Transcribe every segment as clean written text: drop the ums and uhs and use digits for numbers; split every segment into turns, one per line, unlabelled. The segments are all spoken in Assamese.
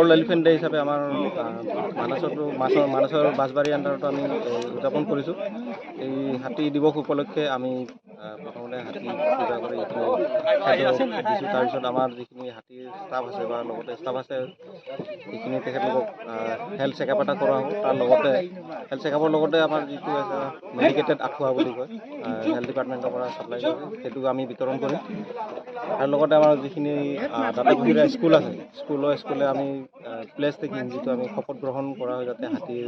ৱৰ্ল্ড এলিফেণ্ট ডে হিচাপে আমাৰ মানসৰ বাঁশবাৰী আণ্ডাৰতো আমি উদযাপন কৰিছোঁ। এই হাতী দিৱস উপলক্ষে আমি প্ৰথমতে হাতী পূজা কৰি এইখিনি খাদ্য দিছোঁ। তাৰপিছত আমাৰ যিখিনি হাতীৰ ষ্টাফ আছে বা লগতে ষ্টাফ আছে সেইখিনি তেখেতলোকক হেল্থ চেকআপ এটা কৰা হ'ব। তাৰ লগতে হেল্থ চেকআপৰ লগতে আমাৰ যিটো আছে মেডিকেটেড আঁঠুৱা বুলি কয়, হেল্থ ডিপাৰ্টমেণ্টৰ পৰা ছাপ্লাই কৰে, সেইটো আমি বিতৰণ কৰিম। আৰু লগতে আমাৰ যিখিনি দাঁতাগুৰিয়া স্কুল আছে, স্কুলে আমি প্লেচ টেকিং যিটো আমি শপত গ্ৰহণ কৰা হয় যাতে হাতীৰ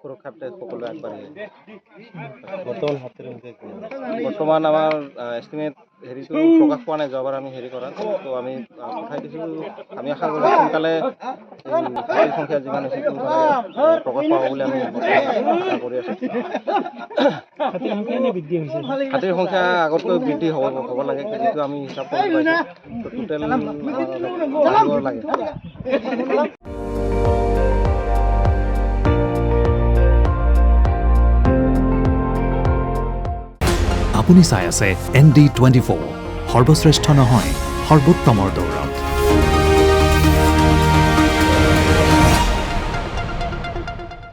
সুৰক্ষাৰ্থে সকলোৱে আগবাঢ়ি আহে। বৰ্তমান আমাৰ এষ্টিমেট হেৰিটো প্ৰকাশ পোৱা নাই, যোৱাবাৰ আমি হেৰি কৰা তো আমি পঠাই দিছোঁ। আমি আশা কৰোঁ সোনকালে হাতীৰ সংখ্যা যিমান হৈছে সেইটো প্ৰকাশ পাব বুলি আমি আশা কৰি আছোঁ। হাতীৰ সংখ্যা আগতকৈ বৃদ্ধি হ'ব লাগে, যিটো আমি হিচাপ কৰিব পাইছোঁ। টোটেল লাগে।
আপুনি চাই আছে ND24, সৰ্বশ্ৰেষ্ঠ নহয় সৰ্বোত্তমৰ দৌৰ।